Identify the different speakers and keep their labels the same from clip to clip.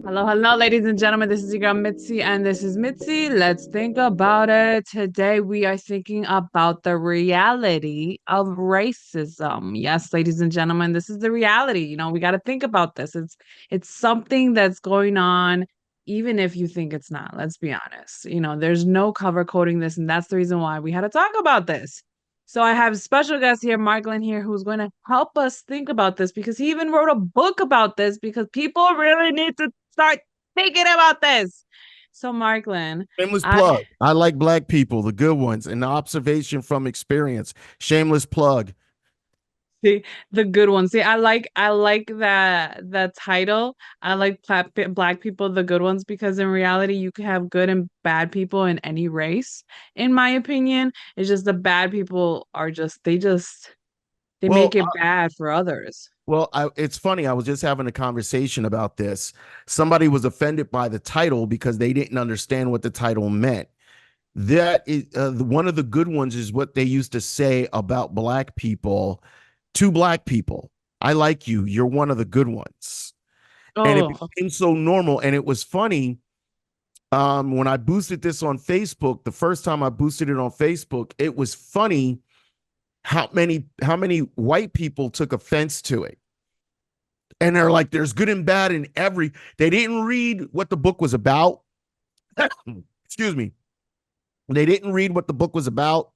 Speaker 1: Hello, hello, ladies and gentlemen. This is your girl Mitzi, and this is Mitzi. Let's think about it. Today, we are thinking about the reality of racism. Yes, ladies and gentlemen, this is the reality. We got to think about this. It's something that's going on, even if you think it's not. Let's be honest. There's no cover coding this, and that's the reason why we had to talk about this. So I have a special guest here, Marklyn here, who's going to help us think about this because he even wrote a book about this because people really need to start thinking about this. So, Marklyn,
Speaker 2: Shameless
Speaker 1: I
Speaker 2: plug. I like black people, the good ones, and the observation from experience. Shameless plug.
Speaker 1: see the good ones. See, I like that title. I like black people, the good ones, because in reality, you can have good and bad people in any race. In my opinion, it's just the bad people are they
Speaker 2: Well,
Speaker 1: make it bad for others.
Speaker 2: it's funny. I was just having a conversation about this. Somebody was offended by the title because they didn't understand what the title meant. That is one of the good ones is what they used to say about black people to black people. I like you. You're one of the good ones. And it
Speaker 1: Oh,
Speaker 2: became so normal. And it was funny. When I boosted this on Facebook, the first time I boosted it on Facebook, it was funny how many white people took offense to it. And they're like, there's good and bad in every. They didn't read what the book was about. Excuse me. They didn't read what the book was about.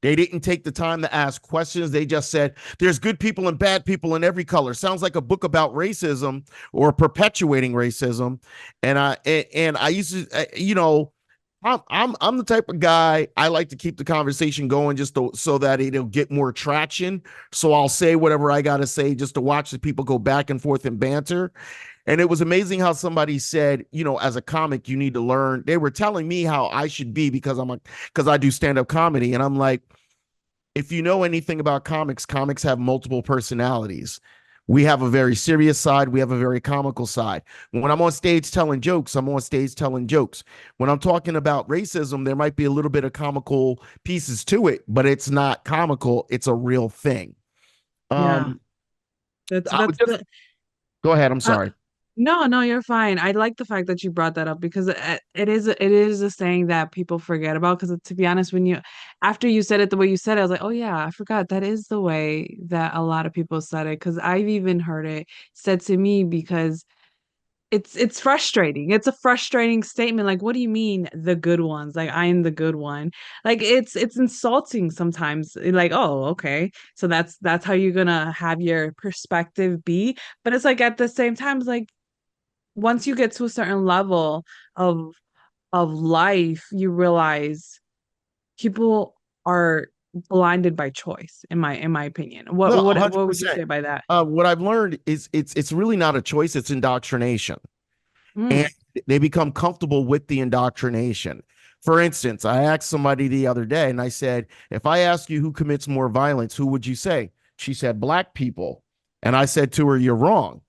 Speaker 2: They didn't take the time to ask questions. They just said, there's good people and bad people in every color. Sounds like a book about racism or perpetuating racism. And I used to, I'm the type of guy I like to keep the conversation going so that it'll get more traction. So I'll say whatever I gotta say just to watch the people go back and forth and banter. And it was amazing how somebody said, as a comic, you need to learn. They were telling me how I should be because I do stand-up comedy. And I'm like, if you know anything about comics, comics have multiple personalities. We have a very serious side. We have a very comical side. When I'm on stage telling jokes, I'm on stage telling jokes. When I'm talking about racism, there might be a little bit of comical pieces to it, but it's not comical. It's a real thing.
Speaker 1: yeah.
Speaker 2: Um,
Speaker 1: That's
Speaker 2: I would
Speaker 1: that's
Speaker 2: just
Speaker 1: the
Speaker 2: go ahead. I'm
Speaker 1: uh,
Speaker 2: sorry.
Speaker 1: No, no, you're fine. I like the fact that you brought that up because it is a saying that people forget about. Because to be honest, after you said it the way you said it, I was like, oh yeah, I forgot that is the way that a lot of people said it. Because I've even heard it said to me because it's frustrating. It's a frustrating statement. Like, what do you mean the good ones? Like I am the good one. Like it's insulting sometimes. Like, oh, okay. So that's how you're gonna have your perspective be. But it's like at the same time, it's like once you get to a certain level of life, you realize people are blinded by choice, in my opinion. What
Speaker 2: No,
Speaker 1: what what would you
Speaker 2: 100%.
Speaker 1: say by that?
Speaker 2: What I've learned is it's really not a choice, it's indoctrination. And
Speaker 1: Mm,
Speaker 2: they become comfortable with the indoctrination. For instance, I asked somebody the other day and I said, if I ask you who commits more violence, who would you say? She said, black people. And I said to her, you're wrong.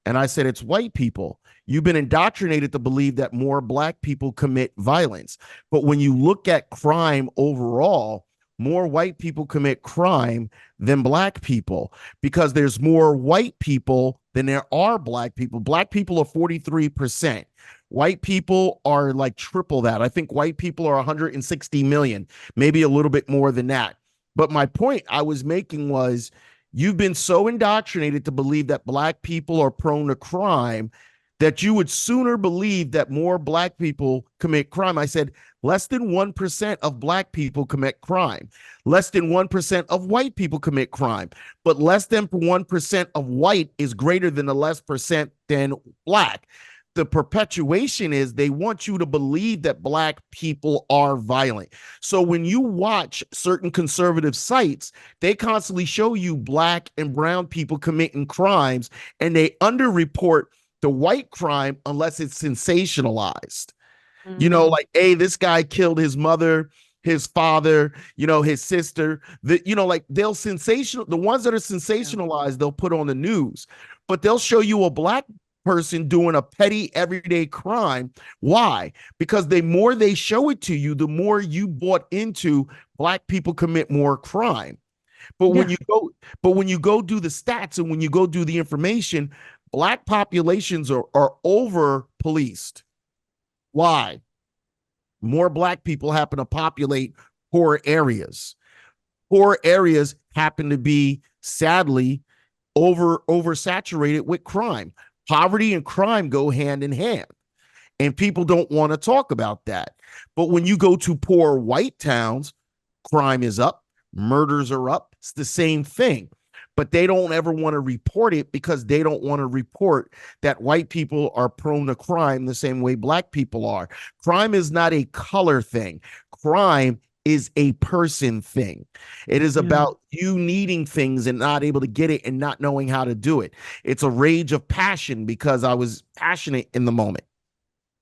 Speaker 2: And I said, it's white people. You've been indoctrinated to believe that more black people commit violence. But when you look at crime overall, more white people commit crime than black people because there's more white people than there are black people. Black people are 43%. White people are like triple that. I think white people are 160 million, maybe a little bit more than that. But my point I was making was you've been so indoctrinated to believe that black people are prone to crime that you would sooner believe that more black people commit crime. I said less than 1% of black people commit crime. Less than 1% of white people commit crime. But less than 1% of white is greater than the less percent than black. The perpetuation is they want you to believe that black people are violent. So when you watch certain conservative sites, they constantly show you black and brown people committing crimes and they underreport the white crime unless it's sensationalized.
Speaker 1: mm,
Speaker 2: Like, hey, this guy killed his mother, his father, his sister. Like they'll sensational the ones that are
Speaker 1: yeah.
Speaker 2: sensationalized, they'll put on the news, but they'll show you a black person doing a petty everyday crime. Why? Because the more they show it to you, the more you bought into black people commit more crime. But when
Speaker 1: Yeah.
Speaker 2: you go, but when you go do the stats and when you go do the information, Black populations are over policed. Why? More black people happen to populate poor areas. Poor areas happen to be, sadly, oversaturated with crime. Poverty and crime go hand in hand, and people don't want to talk about that. But when you go to poor white towns, crime is up, murders are up. It's the same thing. But they don't ever want to report it because they don't want to report that white people are prone to crime the same way black people are. Crime is not a color thing. Crime is a person thing. It is
Speaker 1: Yeah.
Speaker 2: about you needing things and not able to get it and not knowing how to do it. It's a rage of passion because I was passionate in the moment.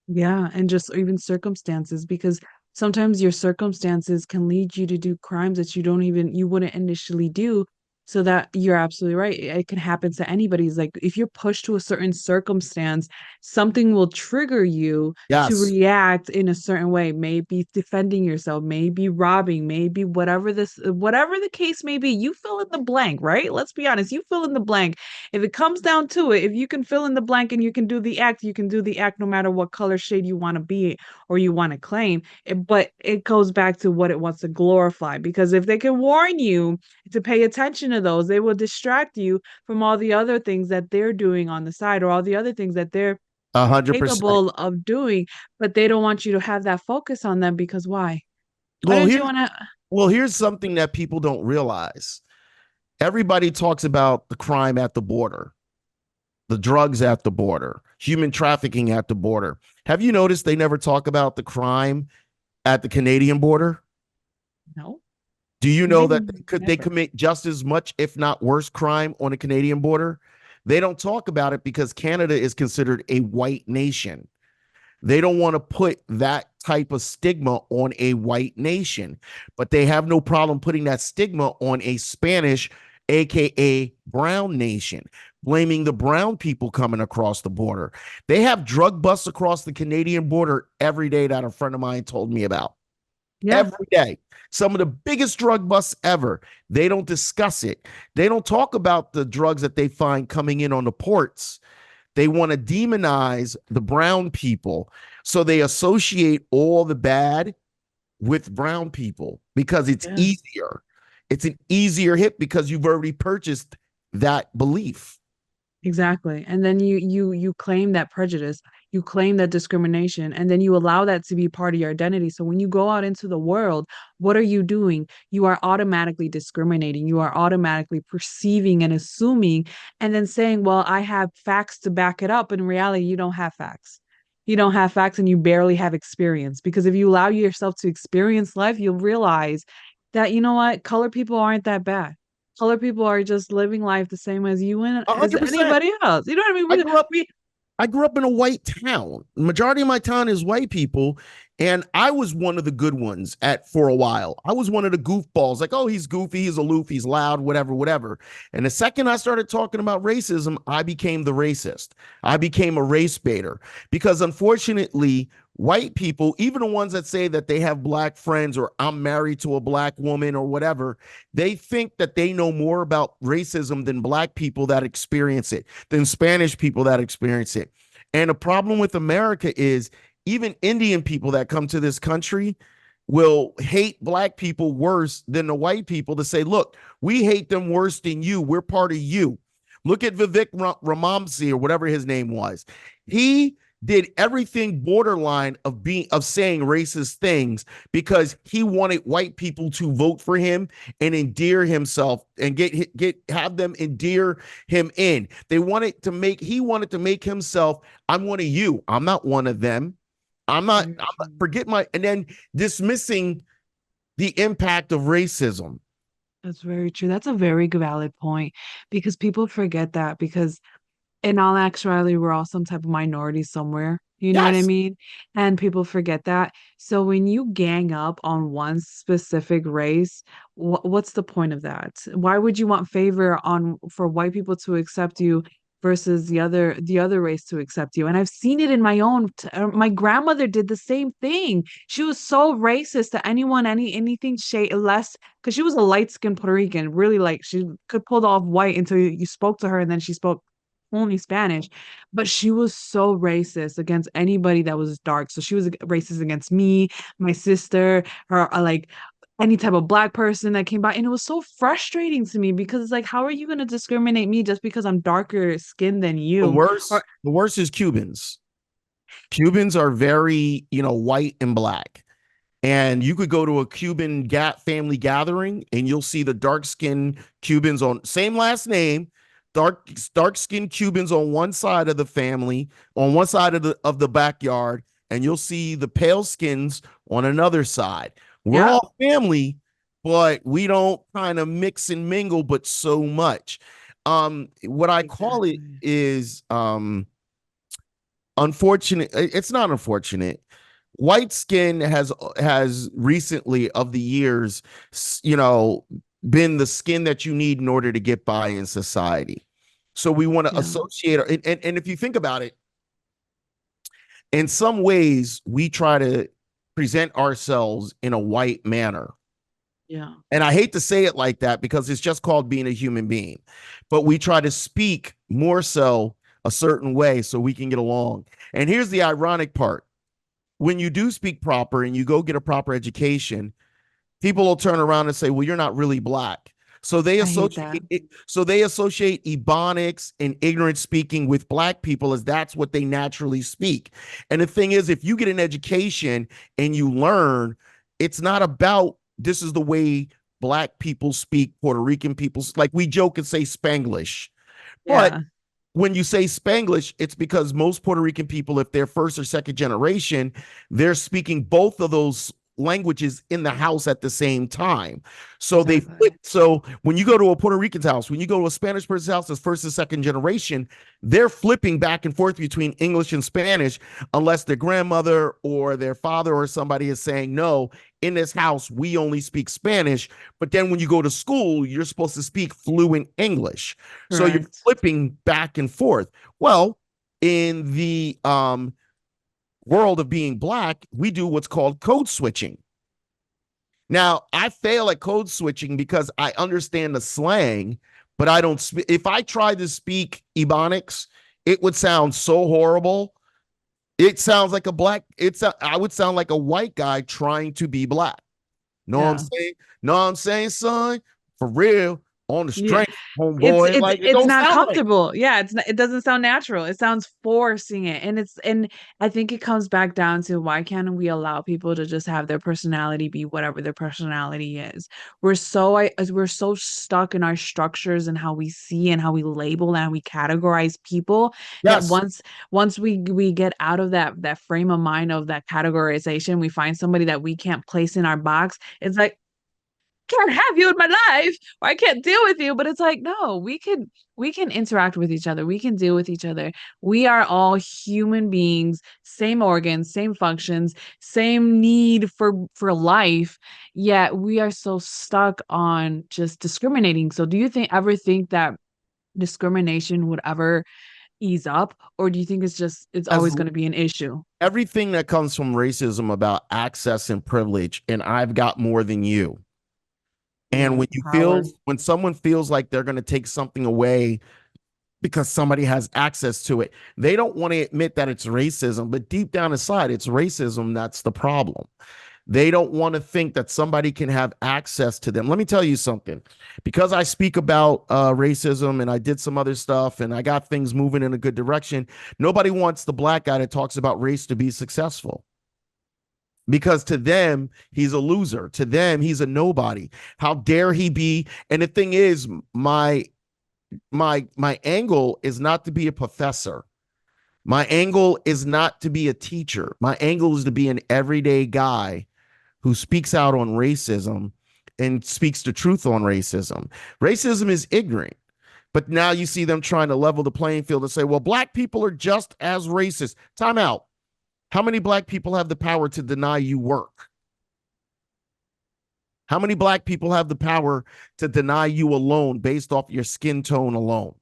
Speaker 1: Yeah, and just even circumstances, because sometimes your circumstances can lead you to do crimes that you wouldn't initially do. So that you're absolutely right. It can happen to anybody. It's like if you're pushed to a certain circumstance, something will trigger you to
Speaker 2: Yes.
Speaker 1: react in a certain way, maybe defending yourself, maybe robbing, maybe whatever the case may be. You fill in the blank, right? Let's be honest, you fill in the blank. If it comes down to it, if you can fill in the blank and you can do the act, you can do the act no matter what color shade you want to be or you want to claim. But it goes back to what it wants to glorify. Because if they can warn you to pay attention to those, they will distract you from all the other things that they're doing on the side or all the other things that they're
Speaker 2: 100%.
Speaker 1: capable of doing. But they don't want you to have that focus on them because why? Why
Speaker 2: Well,
Speaker 1: don't you
Speaker 2: here,
Speaker 1: want to?
Speaker 2: well, here's something that people don't realize. Everybody talks about the crime at the border, the drugs at the border, human trafficking at the border. Have you noticed they never talk about the crime at the Canadian border?
Speaker 1: No,
Speaker 2: Do you know that they
Speaker 1: never.
Speaker 2: commit just as much, if not worse, crime on the Canadian border? They don't talk about it because Canada is considered a white nation. They don't want to put that type of stigma on a white nation, but they have no problem putting that stigma on a Spanish, aka brown nation, blaming the brown people coming across the border. They have drug busts across the Canadian border every day that a friend of mine told me about.
Speaker 1: Yeah,
Speaker 2: Every day. Some of the biggest drug busts ever. They don't discuss it. They don't talk about the drugs that they find coming in on the ports. They want to demonize the brown people. So they associate all the bad with brown people because it's
Speaker 1: yeah.
Speaker 2: easier. It's an easier hit because you've already purchased that belief.
Speaker 1: Exactly. And then you claim that prejudice, you claim that discrimination, and then you allow that to be part of your identity. So when you go out into the world, what are you doing? You are automatically discriminating. You are automatically perceiving and assuming and then saying, "Well, I have facts to back it up." In reality, you don't have facts. You don't have facts and you barely have experience because if you allow yourself to experience life, you'll realize that you know what? Color people aren't that bad. Color people are just living life the same as you and as
Speaker 2: 100%.
Speaker 1: anybody else. You know what I mean?
Speaker 2: I grew up
Speaker 1: We
Speaker 2: I grew up in a white town. The majority of my town is white people, and I was one of the good ones at for a while. I was one of the goofballs, like, oh, he's goofy, he's aloof, he's loud, whatever, whatever. And the second I started talking about racism, I became the racist. I became a race baiter because unfortunately, white people, even the ones that say that they have black friends or I'm married to a black woman or whatever, they think that they know more about racism than black people that experience it, than Spanish people that experience it. And the problem with America is even Indian people that come to this country will hate black people worse than the white people to say, look, we hate them worse than you. We're part of you. Look at Vivek Ramamsi or whatever his name was. He did everything borderline of saying racist things because he wanted white people to vote for him and endear himself and get have them endear him in. He wanted to make himself, I'm one of you. I'm not one of them.
Speaker 1: very
Speaker 2: I'm not
Speaker 1: true.
Speaker 2: forget my and then dismissing the impact of racism.
Speaker 1: That's very true. That's a very valid point because people forget that because in all actuality, we're all some type of minority somewhere. You know what I
Speaker 2: Yes.
Speaker 1: mean? And people forget that. So when you gang up on one specific race, what's the point of that? Why would you want favor on for white people to accept you versus the other race to accept you? And I've seen it in my grandmother did the same thing. She was so racist to anyone, anything shade less because she was a light-skinned Puerto Rican, really like she could pull off white until you spoke to her and then she spoke only Spanish, but she was so racist against anybody that was dark. So she was racist against me, my sister, her like any type of black person that came by. And it was so frustrating to me because it's like, how are you going to discriminate me just because I'm darker skinned than you? Or
Speaker 2: The worst is Cubans. Cubans are very, white and black. And you could go to a Cuban family gathering and you'll see the dark skinned Cubans on same last name, dark skinned Cubans on one side of the family, on one side of the backyard, and you'll see the pale skins on another side. We're
Speaker 1: yeah,
Speaker 2: all family, but we don't kind of mix and mingle, but so much. What I call it
Speaker 1: exactly.
Speaker 2: is unfortunate. It's not unfortunate. White skin has recently of the years, you know, been the skin that you need in order to get by in society. So we want to
Speaker 1: Yeah,
Speaker 2: associate, and if you think about it, in some ways, we try to present ourselves in a white manner.
Speaker 1: yeah,
Speaker 2: And I hate to say it like that because it's just called being a human being. But we try to speak more so a certain way so we can get along. And here's the ironic part: when you do speak proper and you go get a proper education, people will turn around and say, well, you're not really black. So they
Speaker 1: I hate that.
Speaker 2: associate it, so they associate ebonics and ignorant speaking with black people as that's what they naturally speak. And the thing is, if you get an education and you learn, it's not about this is the way black people speak, Puerto Rican people, like we joke and say Spanglish. But
Speaker 1: Yeah,
Speaker 2: when you say Spanglish, it's because most Puerto Rican people, if they're first or second generation, they're speaking both of those languages in the house at the same time. So they flip.
Speaker 1: exactly.
Speaker 2: So when you go to a Puerto Rican's house, when you go to a Spanish person's house that's first and second generation, they're flipping back and forth between English and Spanish, unless their grandmother or their father or somebody is saying, no, in this house, we only speak Spanish. But then when you go to school, you're supposed to speak fluent English. So you're
Speaker 1: Correct.
Speaker 2: flipping back and forth. Well, in the world of being black, we do what's called code switching. Now, I fail at code switching because I understand the slang, but I don't. If I tried to speak Ebonics, it would sound so horrible. It sounds like a black. I would sound like a white guy trying to be black. Know what I'm
Speaker 1: Yeah.
Speaker 2: saying? Know what I'm saying, son? For real, on the
Speaker 1: Yeah.
Speaker 2: strength,
Speaker 1: It's
Speaker 2: homeboy.
Speaker 1: it's
Speaker 2: Like it
Speaker 1: it's
Speaker 2: don't
Speaker 1: not
Speaker 2: sound right.
Speaker 1: comfortable. Yeah, it's not, it doesn't sound natural. It sounds forcing it. And I think it comes back down to why can't we allow people to just have their personality be whatever their personality is? We're so stuck in our structures and how we see and how we label and we categorize people that
Speaker 2: Yes.
Speaker 1: once we get out of that frame of mind of that categorization, we find somebody that we can't place in our box. It's like can't have you in my life or I can't deal with you. But it's like, no, we can interact with each other. We can deal with each other. We are all human beings, same organs, same functions, same need for life. Yet we are so stuck on just discriminating. So do you think that discrimination would ever ease up? Or do you think it's
Speaker 2: As
Speaker 1: always going to be an issue?
Speaker 2: everything that comes from racism about access and privilege, and I've got more than you. And
Speaker 1: Yeah, power.
Speaker 2: when someone feels like they're going to take something away because somebody has access to it, they don't want to admit that it's racism, but deep down inside, it's racism that's the problem. They don't want to think that somebody can have access to them. Let me tell you something. Because I speak about racism and I did some other stuff and I got things moving in a good direction, nobody wants the black guy that talks about race to be successful because to them he's a loser, to them he's a nobody. How dare he be? And the thing is, my angle is not to be a professor. My angle is not to be a teacher. My angle is to be an everyday guy who speaks out on racism and speaks the truth on racism. Racism is ignorant. But now you see them trying to level the playing field and say, well, black people are just as racist. Time out. How many black people have the power to deny you work? How many black people have the power to deny you a loan based off your skin tone alone?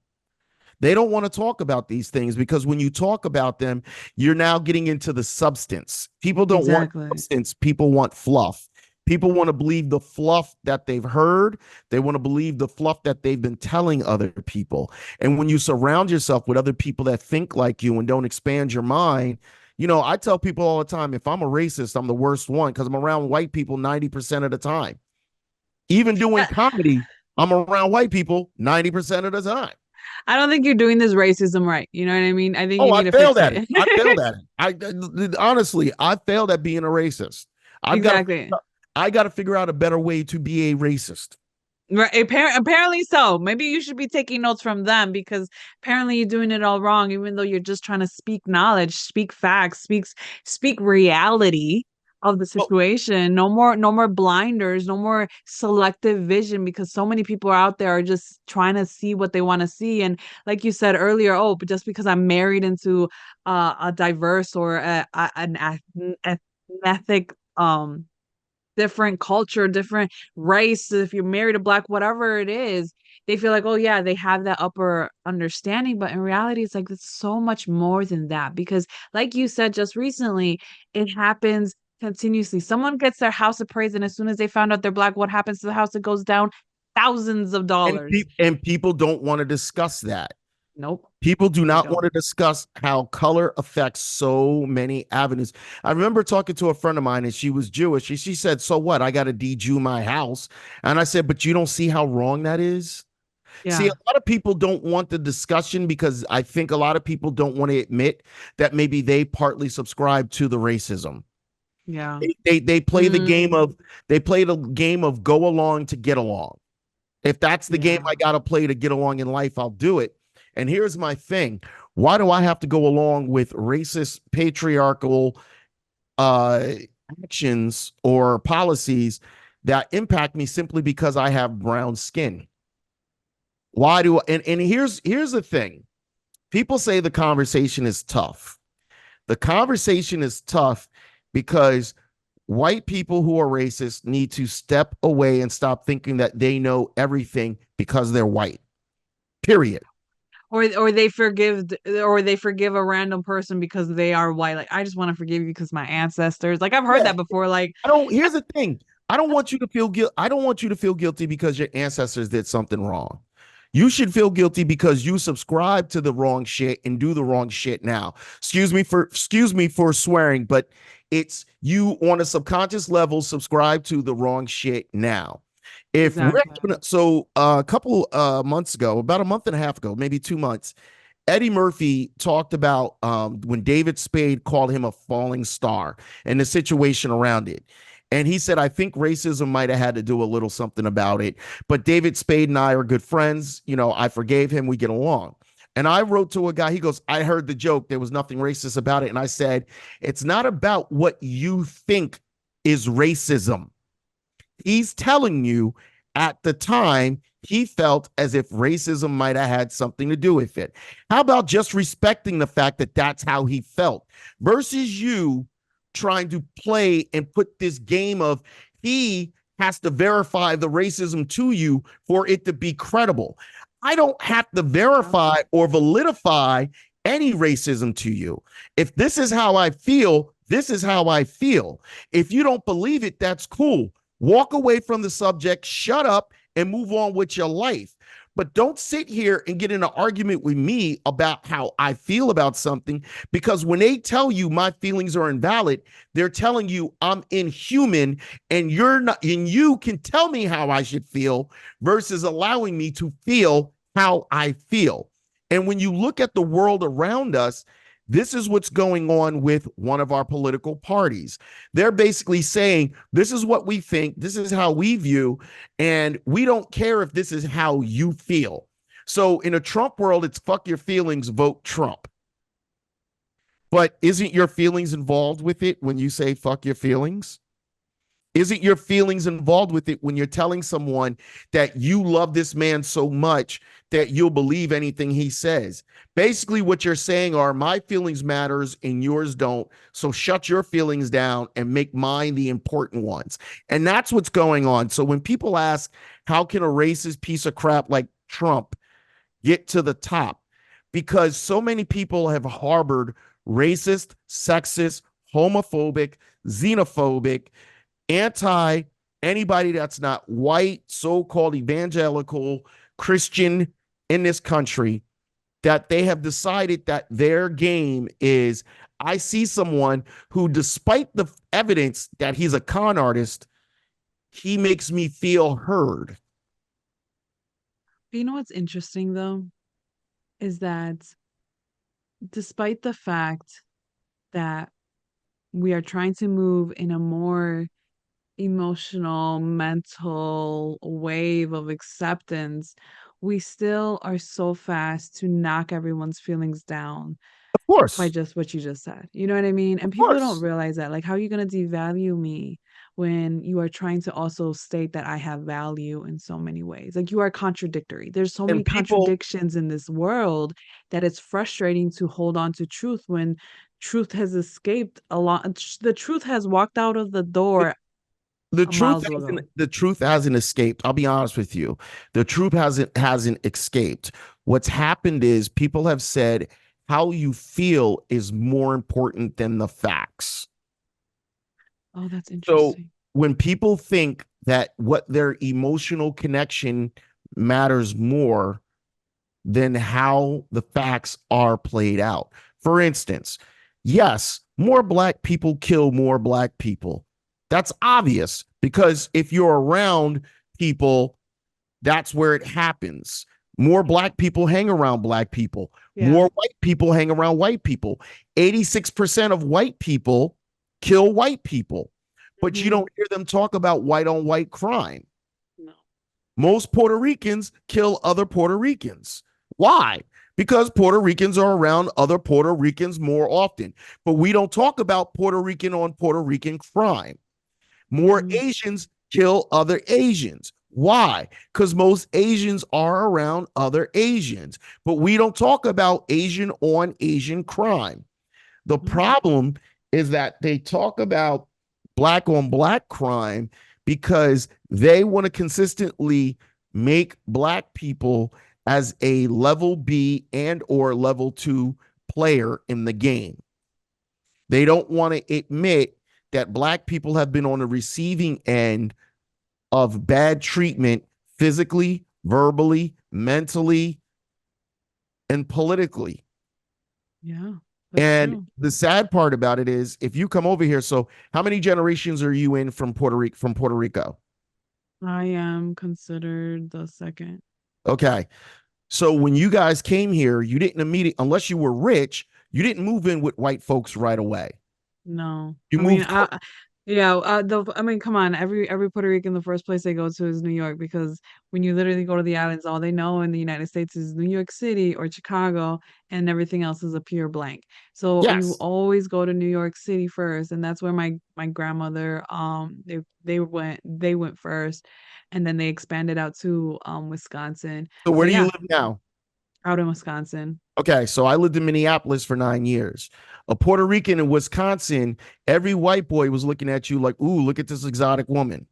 Speaker 2: They don't want to talk about these things because when you talk about them, you're now getting into the substance. People don't want
Speaker 1: Exactly.
Speaker 2: substance, people want fluff. People want to believe the fluff that they've heard. They want to believe the fluff that they've been telling other people. And when you surround yourself with other people that think like you and don't expand your mind, I tell people all the time, if I'm a racist, I'm the worst one because I'm around white people 90% of the time. Even doing comedy, I'm around white people 90% of the time.
Speaker 1: I don't think you're doing this racism right. You know what I mean? I think you
Speaker 2: Oh,
Speaker 1: need
Speaker 2: I
Speaker 1: to
Speaker 2: failed
Speaker 1: fix
Speaker 2: at it.
Speaker 1: it.
Speaker 2: I failed at it. Honestly, I failed at being a racist. I've got
Speaker 1: Exactly.
Speaker 2: to I got to figure out a better way to be a racist.
Speaker 1: Right. Apparently so. Maybe you should be taking notes from them because apparently you're doing it all wrong, even though you're just trying to speak knowledge, speak facts, speak reality of the
Speaker 2: Well,
Speaker 1: situation. No more blinders, no more selective vision because so many people out there are just trying to see what they want to see. And like you said earlier, oh, but just because I'm married into a diverse or an ethnic different culture, different race, if you're married to black, whatever it is, they feel like, oh yeah, they have that upper understanding. But in reality, it's like it's so much more than that. Because like you said just recently, it happens continuously. Someone gets their house appraised, and as soon as they found out they're black, what happens to the house? It goes down thousands of dollars.
Speaker 2: and people don't want to discuss that.
Speaker 1: Nope,
Speaker 2: People do
Speaker 1: they
Speaker 2: not want
Speaker 1: don't.
Speaker 2: to discuss how color affects so many avenues. I remember talking to a friend of mine and she was Jewish. She said, "So what? I got to de-Jew my house." And I said, "But you don't see how wrong that is?" See, a
Speaker 1: Yeah,
Speaker 2: lot of people don't want the discussion because I think a lot of people don't want to admit that maybe they partly subscribe to the racism.
Speaker 1: yeah.
Speaker 2: They play the
Speaker 1: Mm,
Speaker 2: game of go along to get along. If that's the game
Speaker 1: yeah.
Speaker 2: I got to play to get along in life, I'll do it. And here's my thing. Why do I have to go along with racist, patriarchal uh, actions or policies that impact me simply because I have brown skin? Why do and here's the thing. People say the conversation is tough. The conversation is tough because white people who are racist need to step away and stop thinking that they know everything because they're white. Period.
Speaker 1: Or they forgive a random person because they are white. Like, I just want to forgive you because my ancestors. Like, I've heard
Speaker 2: Yeah.
Speaker 1: that before. Like,
Speaker 2: I don't here's the thing. I don't want you to feel guilt. I don't want you to feel guilty because your ancestors did something wrong. You should feel guilty because you subscribe to the wrong shit and do the wrong shit now. Excuse me for swearing, but it's you on a subconscious level subscribe to the wrong shit now. If we're
Speaker 1: exactly.
Speaker 2: so a couple months ago, about a month and a half ago, maybe 2 months, Eddie Murphy talked about when David Spade called him a falling star and the situation around it. And he said, I think racism might have had to do a little something about it. But David Spade and I are good friends. I forgave him. We get along. And I wrote to a guy, he goes, I heard the joke. There was nothing racist about it. And I said, it's not about what you think is racism. He's telling you at the time he felt as if racism might have had something to do with it. How about just respecting the fact that that's how he felt versus you trying to play and put this game of he has to verify the racism to you for it to be credible. I don't have to verify or validify any racism to you. If this is how I feel, this is how I feel. If you don't believe it, that's cool. Walk away from the subject, shut up, and move on with your life. But don't sit here and get in an argument with me about how I feel about something because when they tell you my feelings are invalid, they're telling you I'm inhuman and you're not, and you can tell me how I should feel versus allowing me to feel how I feel. And when you look at the world around us, this is what's going on with one of our political parties. They're basically saying, this is what we think, this is how we view, and we don't care if this is how you feel. So in a Trump world, it's fuck your feelings, vote Trump. But isn't your feelings involved with it when you say fuck your feelings? Isn't your feelings involved with it when you're telling someone that you love this man so much that you'll believe anything he says? Basically, what you're saying are my feelings matters and yours don't. So shut your feelings down and make mine the important ones. And that's what's going on. So when people ask, how can a racist piece of crap like Trump get to the top? Because so many people have harbored racist, sexist, homophobic, xenophobic, anti anybody that's not white, so-called evangelical Christian in this country, that they have decided that their game is, I see someone who, despite the evidence that he's a con artist, he makes me feel heard.
Speaker 1: But you know what's interesting though is that despite the fact that we are trying to move in a more emotional, mental wave of acceptance, we still are so fast to knock everyone's feelings down
Speaker 2: Of
Speaker 1: by
Speaker 2: course.
Speaker 1: just what you just said. You know what I mean?
Speaker 2: Of
Speaker 1: And people don't
Speaker 2: course.
Speaker 1: realize that. Like, how are you going to devalue me when you are trying to also state that I have value in so many ways? Like, you are contradictory. There's so many
Speaker 2: And people,
Speaker 1: contradictions in this world that it's frustrating to hold on to truth when truth has escaped a lot. The truth has walked out of the door
Speaker 2: the
Speaker 1: a
Speaker 2: truth
Speaker 1: miles
Speaker 2: hasn't
Speaker 1: ago.
Speaker 2: the truth hasn't escaped. I'll be honest with you. The truth hasn't escaped. What's happened is people have said how you feel is more important than the facts.
Speaker 1: Oh, that's
Speaker 2: So
Speaker 1: interesting.
Speaker 2: when people think that what their emotional connection matters more than how the facts are played out. For instance, yes, more black people kill more black people. That's obvious because if you're around people, that's where it happens. More black people hang around black people.
Speaker 1: Yeah.
Speaker 2: More white people hang around white people. 86% of white people kill white people, but you
Speaker 1: Hmm.
Speaker 2: don't hear them talk about white on white crime.
Speaker 1: No.
Speaker 2: Most Puerto Ricans kill other Puerto Ricans. Why? Because Puerto Ricans are around other Puerto Ricans more often. But we don't talk about Puerto Rican on Puerto Rican crime. More
Speaker 1: Hmm.
Speaker 2: Asians kill other Asians. Why? Because most Asians are around other Asians. But we don't talk about Asian on Asian crime. The
Speaker 1: No.
Speaker 2: problem is that they talk about black on black crime because they want to consistently make black people as a level B and or level 2 player in the game. They don't want to admit that black people have been on the receiving end of bad treatment physically, verbally, mentally, and politically.
Speaker 1: Yeah, that's
Speaker 2: And
Speaker 1: true.
Speaker 2: the sad part about it is if you come over here, so how many generations are you in from Puerto Rico?
Speaker 1: I am considered the second.
Speaker 2: Okay. So when you guys came here, you didn't immediately, unless you were rich, you didn't move in with white folks right away.
Speaker 1: No,
Speaker 2: You
Speaker 1: I mean,
Speaker 2: moved.
Speaker 1: yeah, I mean, come on, every Puerto Rican, the first place they go to is New York because when you literally go to the islands, all they know in the United States is New York City or Chicago, and everything else is a pure blank. So you
Speaker 2: Yes.
Speaker 1: always go to New York City first, and that's where my grandmother, they went first, and then they expanded out to Wisconsin.
Speaker 2: So where
Speaker 1: So
Speaker 2: do you
Speaker 1: yeah,
Speaker 2: live now?
Speaker 1: out in Wisconsin.
Speaker 2: Okay, so I lived in Minneapolis for 9 years. A Puerto Rican in Wisconsin, every white boy was looking at you like, "Ooh, look at this exotic woman."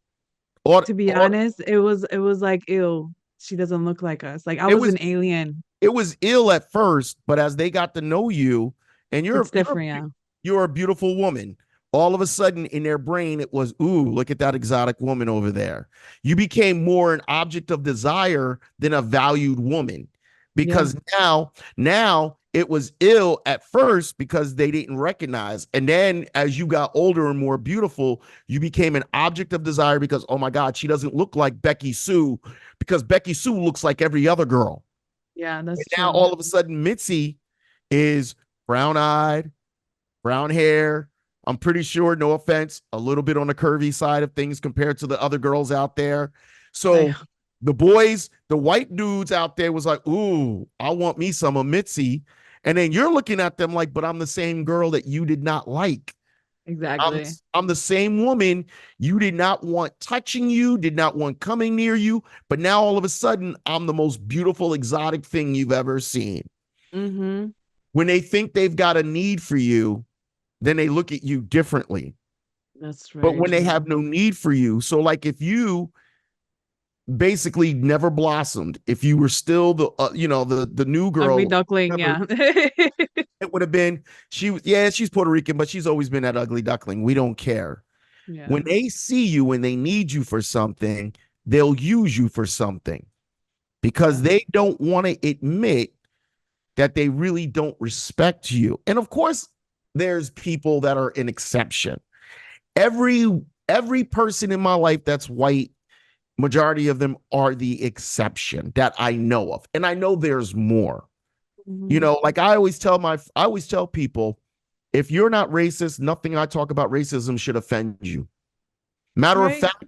Speaker 2: Or,
Speaker 1: To be
Speaker 2: or
Speaker 1: honest, it was like, ew, she doesn't look like us. Like I
Speaker 2: it
Speaker 1: was
Speaker 2: was
Speaker 1: an alien.
Speaker 2: it was ill at first, but as they got to know you, and
Speaker 1: It's different, yeah.
Speaker 2: you're a beautiful woman. All of a sudden, in their brain, it was, "Ooh, look at that exotic woman over there." You became more an object of desire than a valued woman,
Speaker 1: Yeah,
Speaker 2: because now it was ill at first because they didn't recognize, and then as you got older and more beautiful, you became an object of desire because, oh my God, she doesn't look like Becky Sue, because Becky Sue looks like every other girl.
Speaker 1: yeah,
Speaker 2: And
Speaker 1: that's
Speaker 2: now
Speaker 1: true.
Speaker 2: all of a sudden, Mitzi is brown eyed, brown hair. I'm pretty sure, no offense, a little bit on the curvy side of things compared to the other girls out there.
Speaker 1: I
Speaker 2: So the boys, the white dudes out there was like, "Ooh, I want me some of Mitzi." And then you're looking at them like, "But I'm the same girl that you did not like. I'm
Speaker 1: exactly.
Speaker 2: I'm the same woman you did not want touching you, did not want coming near you, but now all of a sudden I'm the most beautiful exotic thing you've ever seen."
Speaker 1: Mm-hmm.
Speaker 2: When they think they've got a need for you, then they look at you differently.
Speaker 1: That's
Speaker 2: But
Speaker 1: very
Speaker 2: when they
Speaker 1: true.
Speaker 2: have no need for you, so like if you basically never blossomed, if you were still the new
Speaker 1: Ugly
Speaker 2: girl,
Speaker 1: duckling,
Speaker 2: never,
Speaker 1: yeah.
Speaker 2: it would have been, yeah, she's Puerto Rican, but she's always been that ugly duckling. We don't care. When
Speaker 1: Yeah.
Speaker 2: they see you and they need you for something, they'll use you for something because
Speaker 1: Yeah.
Speaker 2: they don't want to admit that they really don't respect you. And of course, there's people that are an exception. Every person in my life that's white, majority of them are the exception that I know of. And I know there's more.
Speaker 1: Hmm.
Speaker 2: Like I always tell people, if you're not racist, nothing I talk about racism should offend you. Matter of
Speaker 1: Right.
Speaker 2: fact,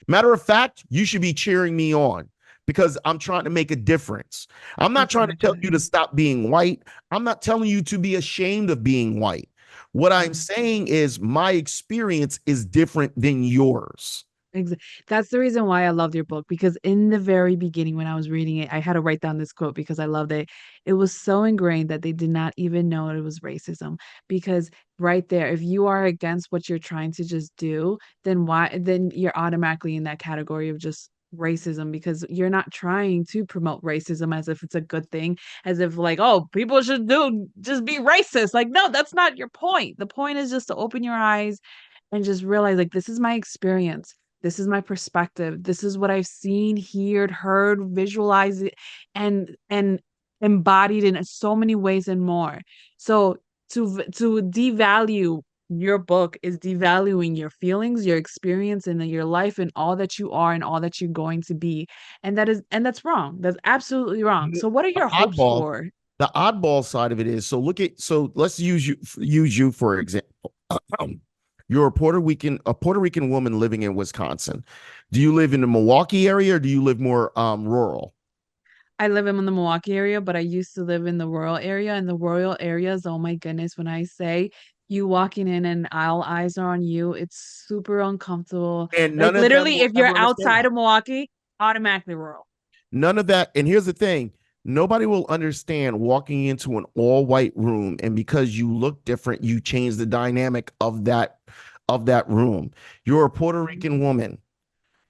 Speaker 2: Matter of fact, you should be cheering me on because I'm trying to make a difference. I'm not trying to tell you to
Speaker 1: Exactly.
Speaker 2: stop being white. I'm not telling you to be ashamed of being white. What I'm
Speaker 1: Mm.
Speaker 2: saying is my experience is different than yours.
Speaker 1: That's the reason why I loved your book, because in the very beginning when I was reading it, I had to write down this quote because I loved it. It was so ingrained that they did not even know it was racism. Because right there, if you are against what you're trying to just do, then you're automatically in that category of just racism, because you're not trying to promote racism as if it's a good thing, as if like, oh, people should do just be racist. Like, no, that's not your point. The point is just to open your eyes and just realize, like, this is my experience, this is my perspective, this is what I've seen, heard, visualized it, and embodied in so many ways and more. So to devalue your book is devaluing your feelings, your experience, and your life, and all that you are and all that you're going to be. And that's wrong. That's absolutely wrong.
Speaker 2: The
Speaker 1: So what are your hopes
Speaker 2: oddball,
Speaker 1: for?
Speaker 2: the oddball side of it is so let's use you for example. You're a Puerto Rican woman living in Wisconsin. Do you live in the Milwaukee area or do you live more rural?
Speaker 1: I live in the Milwaukee area, but I used to live in the rural area. And the rural areas, oh my goodness, when I say you walking in and all eyes are on you, it's super uncomfortable.
Speaker 2: And
Speaker 1: Like
Speaker 2: none of them
Speaker 1: literally,
Speaker 2: will
Speaker 1: if you're
Speaker 2: ever understand
Speaker 1: outside
Speaker 2: that.
Speaker 1: of Milwaukee, automatically rural.
Speaker 2: None of that. And here's the thing, nobody will understand walking into an all white room. And because you look different, you change the dynamic of that room. You're a Puerto Rican woman.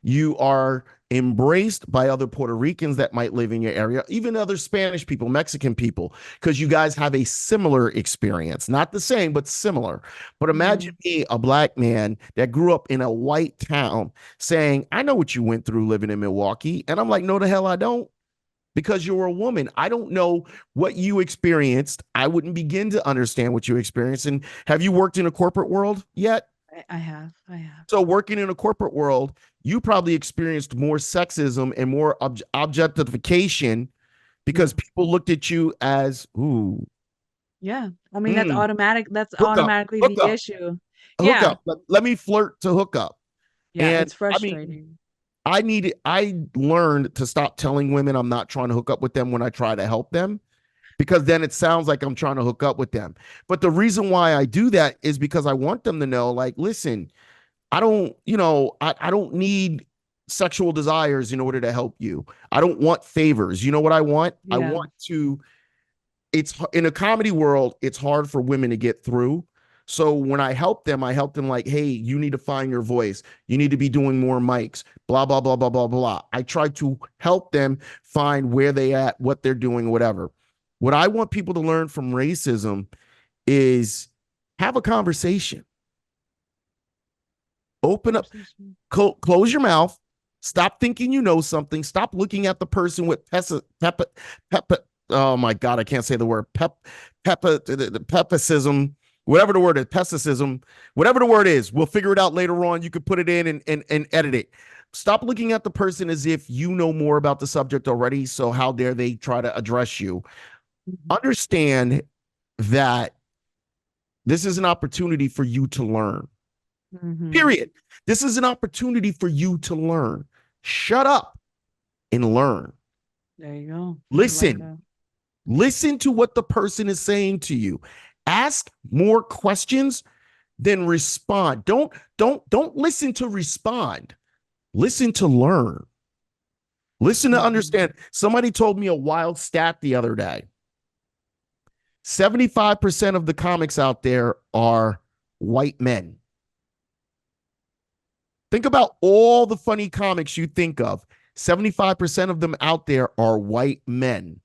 Speaker 2: You are embraced by other Puerto Ricans that might live in your area, even other Spanish people, Mexican people, because you guys have a similar experience. Not the same, but similar. But imagine
Speaker 1: Mhm.
Speaker 2: me, a black man that grew up in a white town, saying, I know what you went through living in Milwaukee. And I'm like, no, the hell I don't. Because you're a woman. I don't know what you experienced. I wouldn't begin to understand what you experienced. And have you worked in a corporate world yet?
Speaker 1: I have, I have.
Speaker 2: So working in a corporate world, you probably experienced more sexism and more objectification
Speaker 1: Yeah.
Speaker 2: because people looked at you as, ooh,
Speaker 1: Yeah. I mean, that's
Speaker 2: mm,
Speaker 1: automatic. That's
Speaker 2: hook up,
Speaker 1: automatically
Speaker 2: hook
Speaker 1: the
Speaker 2: up,
Speaker 1: issue.
Speaker 2: hook
Speaker 1: Yeah.
Speaker 2: up. Let me flirt to hook up.
Speaker 1: Yeah.
Speaker 2: And
Speaker 1: It's
Speaker 2: I mean,
Speaker 1: frustrating.
Speaker 2: I learned to stop telling women I'm not trying to hook up with them when I try to help them, because then it sounds like I'm trying to hook up with them. But the reason why I do that is because I want them to know, like, listen, I don't need sexual desires in order to help you. I don't want favors. You know what I want? I
Speaker 1: Yeah.
Speaker 2: want to, it's in a comedy world, it's hard for women to get through. So when I help them like, hey, you need to find your voice. You need to be doing more mics, blah, blah, blah, blah, blah, blah. I try to help them find where they at, what they're doing, whatever. What I want people to learn from racism is have a conversation. Open up,
Speaker 1: Conversation.
Speaker 2: close your mouth. Stop thinking you know something. Stop looking at the person with pep. Oh my God, I can't say the word pepicism, whatever the word is, pessicism, whatever the word is. We'll figure it out later on. You could put it in and edit it. Stop looking at the person as if you know more about the subject already. So how dare they try to address you?
Speaker 1: Mhm.
Speaker 2: Understand that this is an opportunity for you to learn.
Speaker 1: Mhm.
Speaker 2: Period. This is an opportunity for you to learn. Shut up and learn.
Speaker 1: There you go. I like
Speaker 2: Listen.
Speaker 1: that.
Speaker 2: Listen to what the person is saying to you. Ask more questions than respond. Don't listen to respond. Listen to learn. Listen to
Speaker 1: Mhm.
Speaker 2: understand. Somebody told me a wild stat the other day. 75% of the comics out there are white men. Think about all the funny comics you think of. 75% of them out there are white men.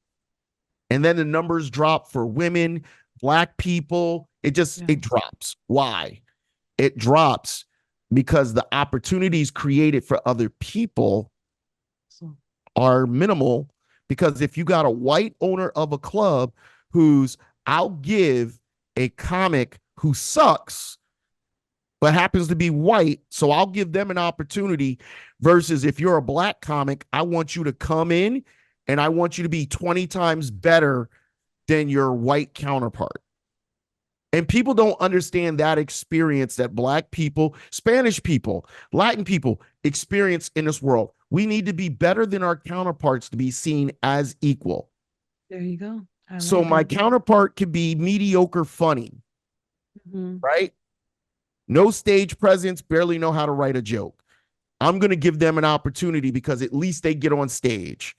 Speaker 2: And then the numbers drop for women, black people. It
Speaker 1: Yeah.
Speaker 2: drops. Why? It drops because the opportunities created for other people
Speaker 1: So
Speaker 2: are minimal. Because if you got a white owner of a club who's, I'll give a comic who sucks but happens to be white, so I'll give them an opportunity, versus if you're a black comic, I want you to come in and I want you to be 20 times better than your white counterpart. And people don't understand that experience that black people, Spanish people, Latin people experience in this world. We need to be better than our counterparts to be seen as equal.
Speaker 1: there you go. I
Speaker 2: So
Speaker 1: like
Speaker 2: my
Speaker 1: it.
Speaker 2: counterpart can be mediocre funny,
Speaker 1: Hmm.
Speaker 2: right? No stage presence, barely know how to write a joke. I'm going to give them an opportunity because at least they get on stage.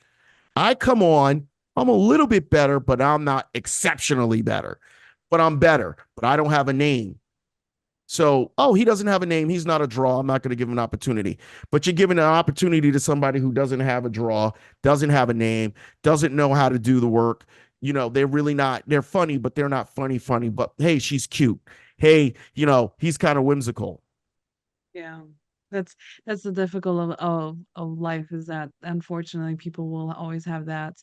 Speaker 2: I come on, I'm a little bit better, but I'm not exceptionally better. But I'm better, but I don't have a name. So, oh, he doesn't have a name. He's not a draw. I'm not going to give him an opportunity. But you're giving an opportunity to somebody who doesn't have a draw, doesn't have a name, doesn't know how to do the work. They're really not, they're funny, but they're not funny. But hey, she's cute. Hey, he's kind of whimsical.
Speaker 1: Yeah. That's that's the difficult of life, is that unfortunately people will always have that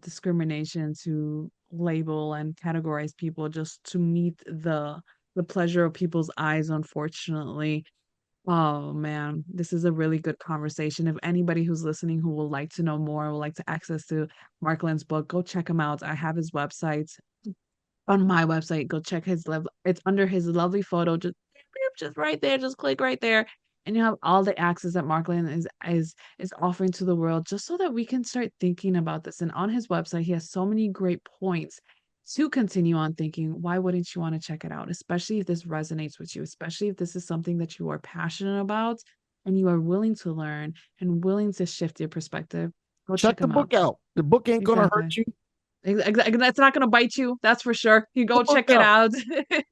Speaker 1: discrimination to label and categorize people just to meet the pleasure of people's eyes, unfortunately. Oh man, this is a really good conversation. If anybody who's listening who would like to know more, would like to access to Marklyn's book, go check him out. I have his website on my website. Go check it's under his lovely photo. Just right there. Just click right there. And you have all the access that Marklyn is offering to the world, just so that we can start thinking about this. And on his website, he has so many great points to continue on thinking. Why wouldn't you want to check it out? Especially if this resonates with you, especially if this is something that you are passionate about and you are willing to learn and willing to shift your perspective. Go
Speaker 2: Check
Speaker 1: check
Speaker 2: the
Speaker 1: him out.
Speaker 2: book out. The book ain't going to hurt
Speaker 1: Exactly.
Speaker 2: you.
Speaker 1: Exactly. That's not going to bite you. That's for sure. You
Speaker 2: The
Speaker 1: go
Speaker 2: book
Speaker 1: check it
Speaker 2: out.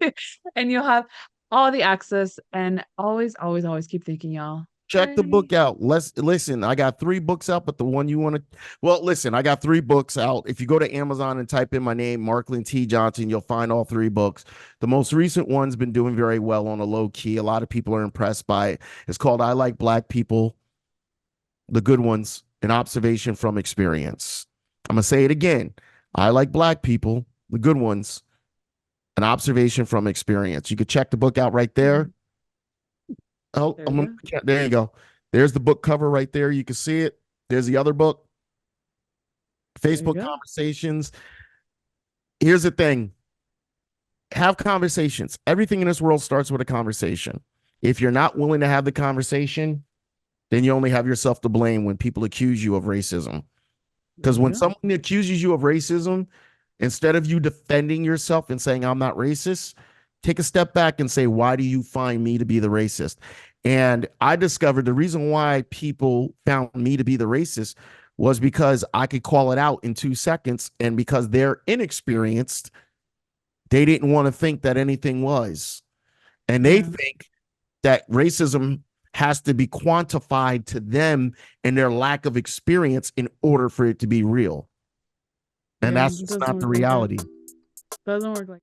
Speaker 1: out and you'll have all the access. And always, always, always keep thinking, y'all.
Speaker 2: Check the book
Speaker 1: Journey.
Speaker 2: out. Let's listen. I got 3 books out, but the one you want to, well, listen, I got 3 books out. If you go to Amazon and type in my name, Marklyn T. Johnson, you'll find all 3 books. The most recent one's been doing very well on a low key. A lot of people are impressed by it. It's called I Like Black People, the Good Ones, an observation from experience. I'm going to say it again. I Like Black People, the Good Ones, an observation from experience. You could check the book out right there.
Speaker 1: Mhm.
Speaker 2: Oh,
Speaker 1: There you go.
Speaker 2: there you go. There's the book cover right there. You can see it. There's the other book,
Speaker 1: There you
Speaker 2: Facebook
Speaker 1: go.
Speaker 2: conversations. Here's the thing, have conversations. Everything in this world starts with a conversation. If you're not willing to have the conversation, then you only have yourself to blame when people accuse you of racism.
Speaker 1: There
Speaker 2: Because
Speaker 1: you
Speaker 2: when
Speaker 1: go.
Speaker 2: someone accuses you of racism, instead of you defending yourself and saying, I'm not racist, take a step back and say, why do you find me to be the racist? And I discovered the reason why people found me to be the racist was because I could call it out in 2 seconds. And because they're inexperienced, they didn't want to think that anything was. And they
Speaker 1: Yeah.
Speaker 2: think that racism has to be quantified to them and their lack of experience in order for it to be real. And
Speaker 1: Yeah.
Speaker 2: that's
Speaker 1: It
Speaker 2: just
Speaker 1: doesn't
Speaker 2: not the
Speaker 1: work like that.
Speaker 2: reality.
Speaker 1: Doesn't work like